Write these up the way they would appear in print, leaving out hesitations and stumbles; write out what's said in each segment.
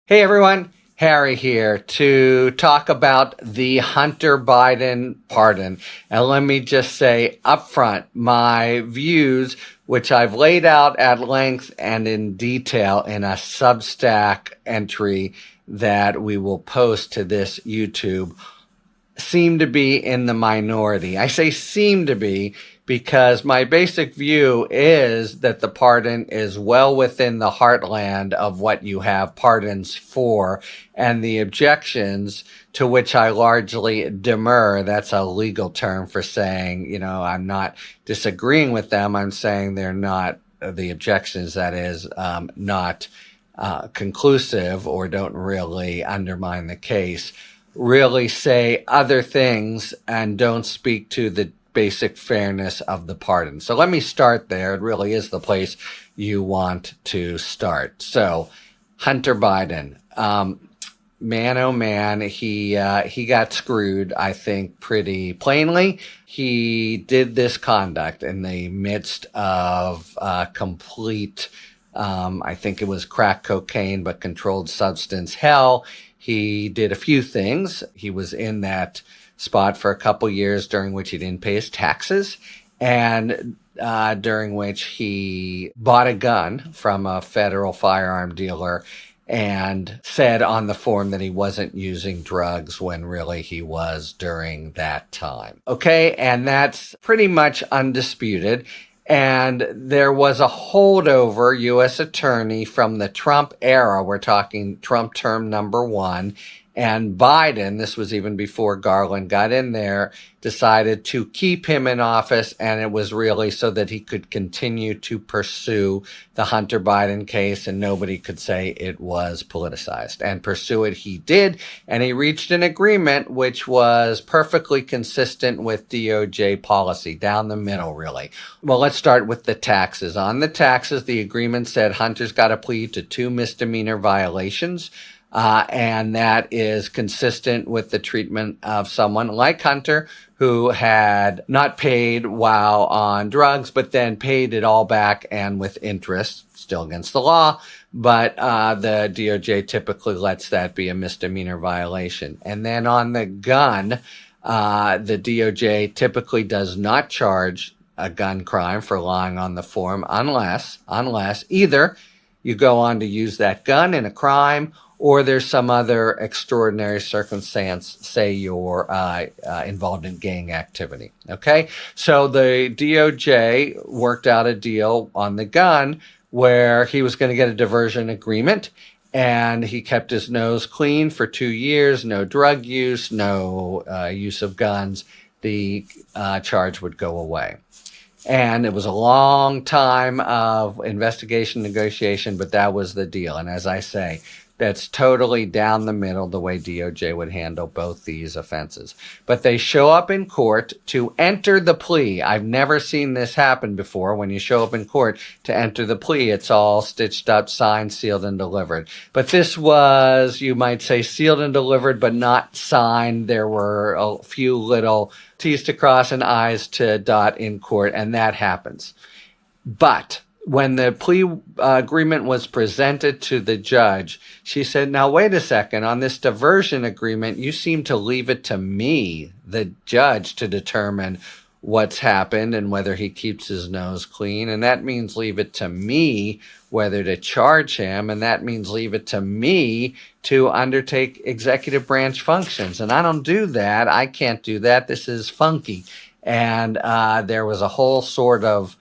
Hey everyone, Harry here to talk about the Hunter Biden pardon. And let me just say upfront, my views, which I've laid out at length and in detail in a Substack entry that we will post to this YouTube, seem to be in the minority. I say seem to be because my basic view is that the pardon is well within the heartland of what you have pardons for, and the objections, to which I largely demur. That's a legal term for saying, I'm not disagreeing with them. I'm saying they're not, the objections, that is, not conclusive or don't really undermine the case, really say other things and don't speak to the basic fairness of the pardon. So let me start there. It really is the place you want to start. So Hunter Biden, man, oh man, he got screwed, I think, pretty plainly. He did this conduct in the midst of complete, I think it was crack cocaine, but controlled substance hell. He did a few things. He was in that spot for a couple years during which he didn't pay his taxes, and during which he bought a gun from a federal firearm dealer and said on the form that he wasn't using drugs when really he was during that time. Okay, and that's pretty much undisputed. And there was a holdover U.S. attorney from the Trump era. We're talking Trump term number one. And Biden, this was even before Garland got in there, decided to keep him in office. And it was really so that he could continue to pursue the Hunter Biden case and nobody could say it was politicized. And pursue it he did. And he reached an agreement which was perfectly consistent with DOJ policy, down the middle, really. Well, let's start with the taxes. On the taxes, the agreement said Hunter's got to plead to 2 misdemeanor violations. And that is consistent with the treatment of someone like Hunter, who had not paid while on drugs, but then paid it all back and with interest, still against the law. But the DOJ typically lets that be a misdemeanor violation. And then on the gun, the DOJ typically does not charge a gun crime for lying on the form unless either you go on to use that gun in a crime, or there's some other extraordinary circumstance, say you're involved in gang activity. Okay, so the DOJ worked out a deal on the gun where he was going to get a diversion agreement, and he kept his nose clean for 2 years, no drug use, no use of guns. The charge would go away. And it was a long time of investigation, negotiation, but that was the deal. And as I say, that's totally down the middle, the way DOJ would handle both these offenses. But they show up in court to enter the plea. I've never seen this happen before. When you show up in court to enter the plea, it's all stitched up, signed, sealed, and delivered. But this was, you might say, sealed and delivered, but not signed. There were a few little T's to cross and I's to dot in court, and that happens. But when the plea agreement was presented to the judge, she said, now, wait a second, on this diversion agreement, you seem to leave it to me, the judge, to determine what's happened and whether he keeps his nose clean. And that means leave it to me whether to charge him. And that means leave it to me to undertake executive branch functions. And I don't do that. I can't do that. This is funky. And there was a whole sort of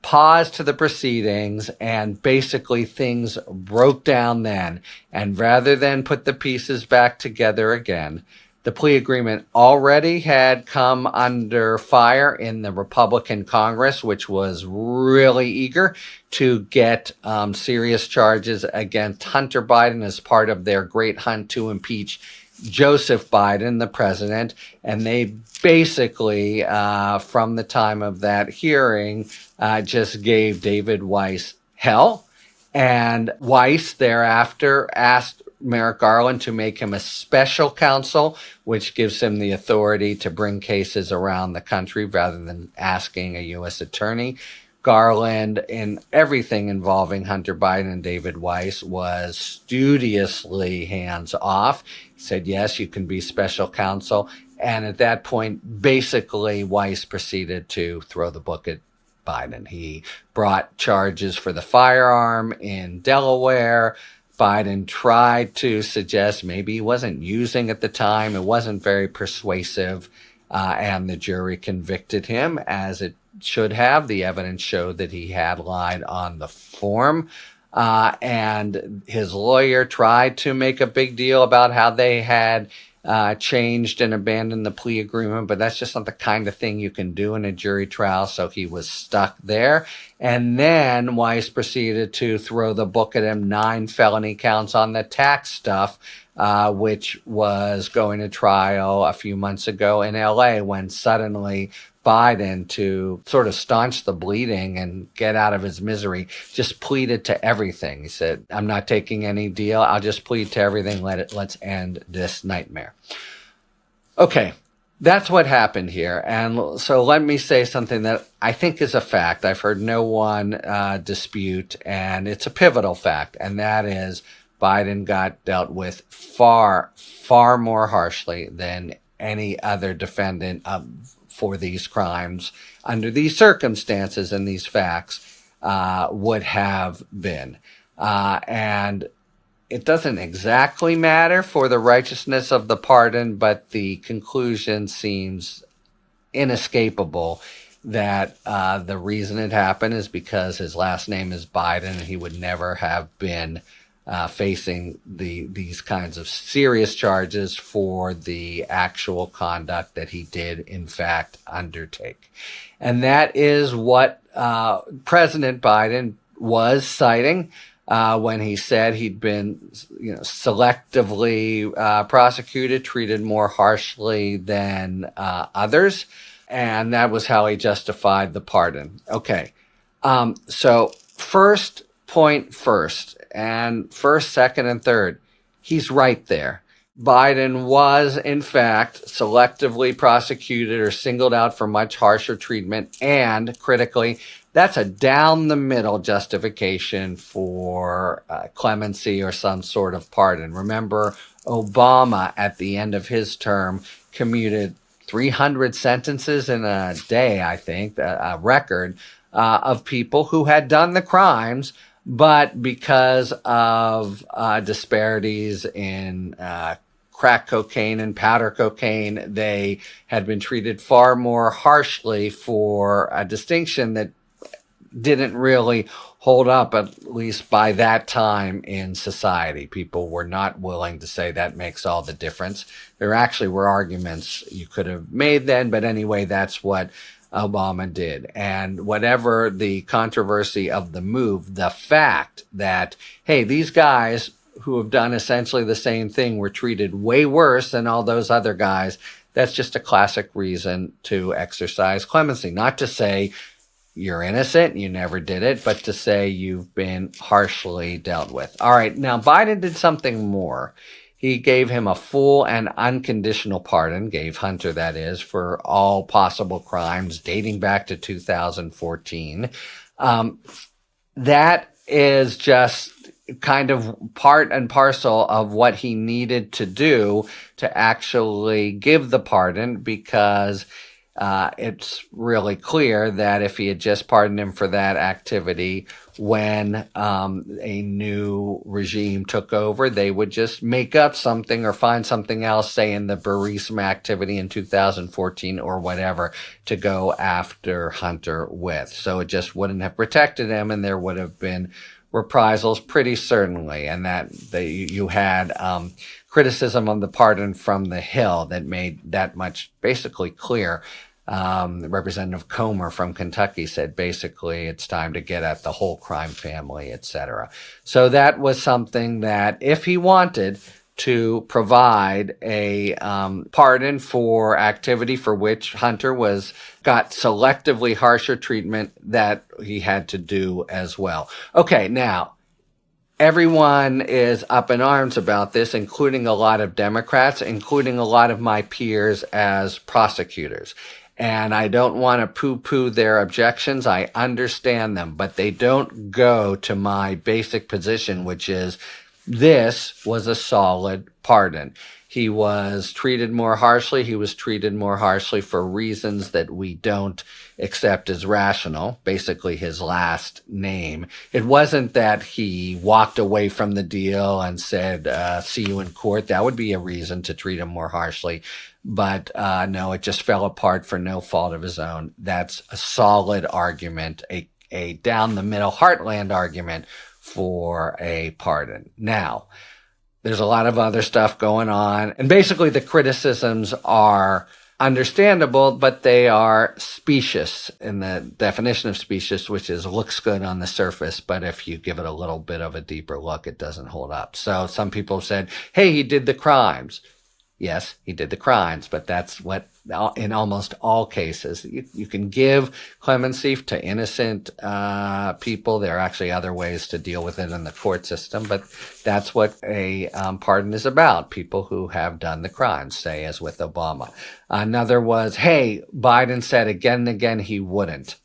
pause to the proceedings, and basically things broke down then. And rather than put the pieces back together again, the plea agreement already had come under fire in the Republican Congress, which was really eager to get serious charges against Hunter Biden as part of their great hunt to impeach Joseph Biden, the president. And they basically, from the time of that hearing, just gave David Weiss hell. And Weiss thereafter asked Merrick Garland to make him a special counsel, which gives him the authority to bring cases around the country rather than asking a U.S. attorney. Garland, in everything involving Hunter Biden and David Weiss, was studiously hands off. He said, yes, you can be special counsel. And at that point, basically, Weiss proceeded to throw the book at Biden. He brought charges for the firearm in Delaware. Biden tried to suggest maybe he wasn't using at the time. It wasn't very persuasive. And the jury convicted him, as it should have. The evidence showed that he had lied on the form. And his lawyer tried to make a big deal about how they had changed and abandoned the plea agreement, but that's just not the kind of thing you can do in a jury trial. So he was stuck there. And then Weiss proceeded to throw the book at him, 9 felony counts on the tax stuff, which was going to trial a few months ago in LA, when suddenly Biden, to sort of staunch the bleeding and get out of his misery, just pleaded to everything. He said, I'm not taking any deal. I'll just plead to everything. Let's end this nightmare. Okay, that's what happened here. And so let me say something that I think is a fact. I've heard no one dispute, and it's a pivotal fact, and that is Biden got dealt with far, far more harshly than any other defendant for these crimes under these circumstances and these facts would have been. And it doesn't exactly matter for the righteousness of the pardon, but the conclusion seems inescapable that the reason it happened is because his last name is Biden, and he would never have been facing these kinds of serious charges for the actual conduct that he did, in fact, undertake. And that is what President Biden was citing when he said he'd been selectively prosecuted, treated more harshly than others. And that was how he justified the pardon. Okay, so first point first. And first, second, and third, he's right there. Biden was, in fact, selectively prosecuted or singled out for much harsher treatment. And critically, that's a down-the-middle justification for clemency or some sort of pardon. Remember, Obama, at the end of his term, commuted 300 sentences in a day, I think, a record of people who had done the crimes, but because of disparities in crack cocaine and powder cocaine, they had been treated far more harshly for a distinction that didn't really hold up, at least by that time in society. People were not willing to say that makes all the difference. There actually were arguments you could have made then, but anyway, that's what Obama did. And whatever the controversy of the move, the fact that, hey, these guys who have done essentially the same thing were treated way worse than all those other guys, that's just a classic reason to exercise clemency. Not to say you're innocent, you never did it, but to say you've been harshly dealt with. All right, now Biden did something more. He gave him a full and unconditional pardon, gave Hunter, that is, for all possible crimes dating back to 2014. That is just kind of part and parcel of what he needed to do to actually give the pardon, because it's really clear that if he had just pardoned him for that activity, when a new regime took over, they would just make up something or find something else, say in the Burisma activity in 2014 or whatever, to go after Hunter with. So it just wouldn't have protected him, and there would have been reprisals pretty certainly. And that you had criticism of the pardon from the Hill that made that much basically clear. Representative Comer from Kentucky said basically it's time to get at the whole crime family, etc. So that was something that, if he wanted to provide a pardon for activity for which Hunter got selectively harsher treatment, that he had to do as well. Okay, now, everyone is up in arms about this, including a lot of Democrats, including a lot of my peers as prosecutors. And I don't want to poo-poo their objections. I understand them, but they don't go to my basic position, which is this was a solid pardon. He was treated more harshly. He was treated more harshly for reasons that we don't accept as rational, basically his last name. It wasn't that he walked away from the deal and said, see you in court. That would be a reason to treat him more harshly. But no, it just fell apart for no fault of his own. That's a solid argument, a down the middle heartland argument for a pardon. Now, there's a lot of other stuff going on, and basically the criticisms are understandable, but they are specious in the definition of specious, which is looks good on the surface, but if you give it a little bit of a deeper look, it doesn't hold up. So some people said, hey, he did the crimes. Yes, he did the crimes, but that's what, in almost all cases, you can give clemency to innocent people. There are actually other ways to deal with it in the court system, but that's what a pardon is about, people who have done the crimes, say, as with Obama. Another was, hey, Biden said again and again he wouldn't.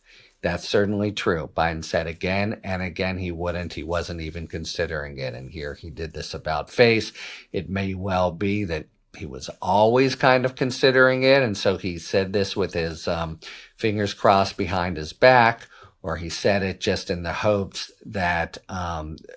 That's certainly true. Biden said again and again he wouldn't. He wasn't even considering it, and here he did this about face. It may well be that he was always kind of considering it, and so he said this with his fingers crossed behind his back, or he said it just in the hopes that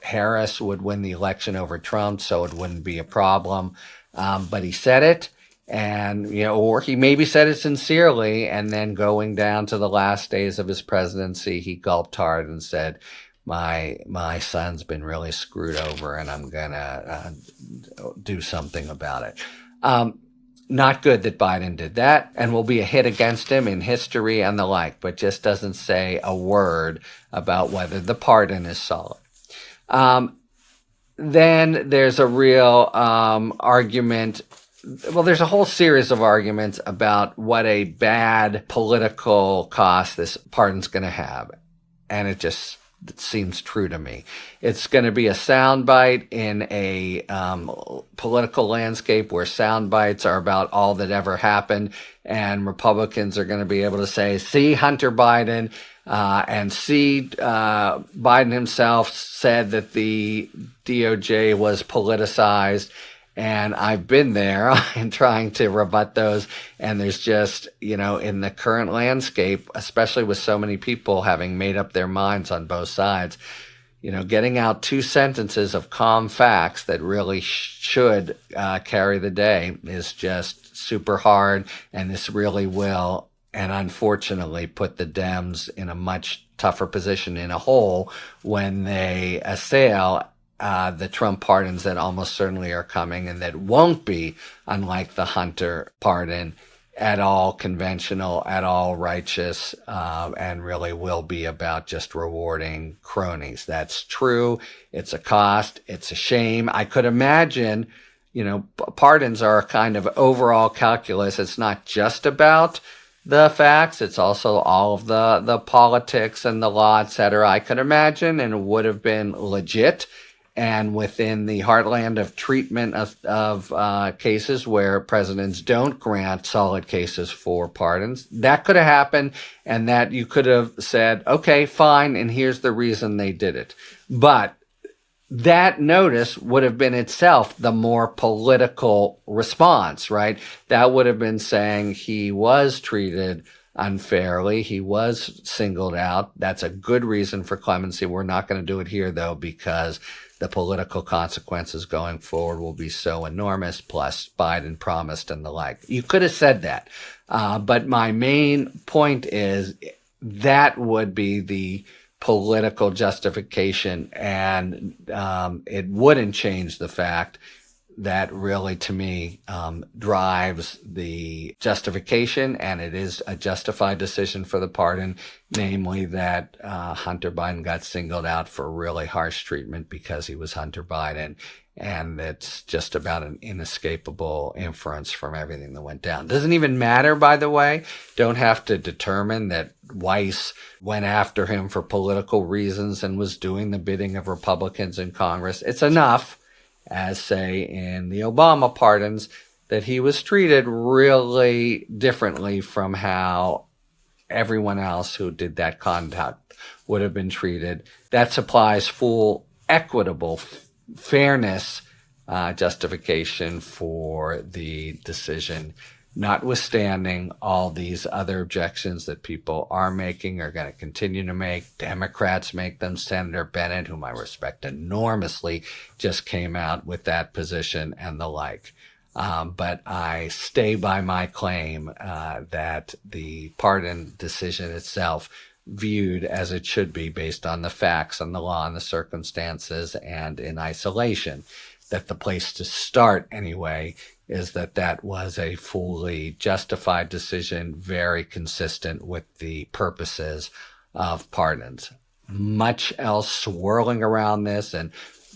Harris would win the election over Trump, so it wouldn't be a problem. But he said it, and or he maybe said it sincerely, and then going down to the last days of his presidency, he gulped hard and said, my son's been really screwed over, and I'm gonna do something about it. Not good that Biden did that, and will be a hit against him in history and the like, but just doesn't say a word about whether the pardon is solid. Then there's a real argument. Well, there's a whole series of arguments about what a bad political cost this pardon's going to have, and it seems true to me. It's going to be a soundbite in a political landscape where sound bites are about all that ever happened, and Republicans are going to be able to say, see, Hunter Biden, and see, Biden himself said that the DOJ was politicized. And I've been there in trying to rebut those. And there's just, in the current landscape, especially with so many people having made up their minds on both sides, getting out two sentences of calm facts that really should carry the day is just super hard. And this really will, and unfortunately, put the Dems in a much tougher position in a hole when they assail the Trump pardons that almost certainly are coming, and that won't be, unlike the Hunter pardon, at all conventional, at all righteous, and really will be about just rewarding cronies. That's true. It's a cost. It's a shame. I could imagine, pardons are a kind of overall calculus. It's not just about the facts. It's also all of the politics and the law, et cetera. I could imagine, and it would have been legit and within the heartland of treatment of cases where presidents don't grant solid cases for pardons. That could have happened, and that you could have said, okay, fine, and here's the reason they did it. But that notice would have been itself the more political response, right? That would have been saying he was treated unfairly. He was singled out. That's a good reason for clemency. We're not going to do it here, though, because the political consequences going forward will be so enormous, plus Biden promised and the like. You could have said that. But my main point is that would be the political justification, and it wouldn't change the fact that really, to me, drives the justification, and it is a justified decision for the pardon, namely that Hunter Biden got singled out for really harsh treatment because he was Hunter Biden, and it's just about an inescapable inference from everything that went down. Doesn't even matter, by the way. Don't have to determine that Weiss went after him for political reasons and was doing the bidding of Republicans in Congress. It's enough, as say in the Obama pardons, that he was treated really differently from how everyone else who did that conduct would have been treated. That supplies full equitable fairness justification for the decision, notwithstanding all these other objections that people are making, are going to continue to make. Democrats make them. Senator Bennett, whom I respect enormously, just came out with that position and the like. But I stay by my claim that the pardon decision itself, viewed as it should be based on the facts and the law and the circumstances and in isolation, that the place to start anyway is that was a fully justified decision, very consistent with the purposes of pardons. Much else swirling around this, and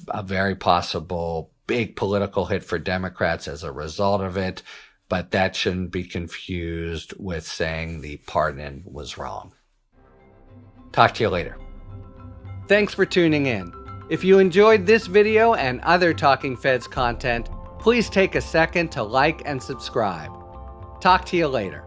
a very possible big political hit for Democrats as a result of it, but that shouldn't be confused with saying the pardon was wrong. Talk to you later. Thanks for tuning in. If you enjoyed this video and other Talking Feds content, please take a second to like and subscribe. Talk to you later.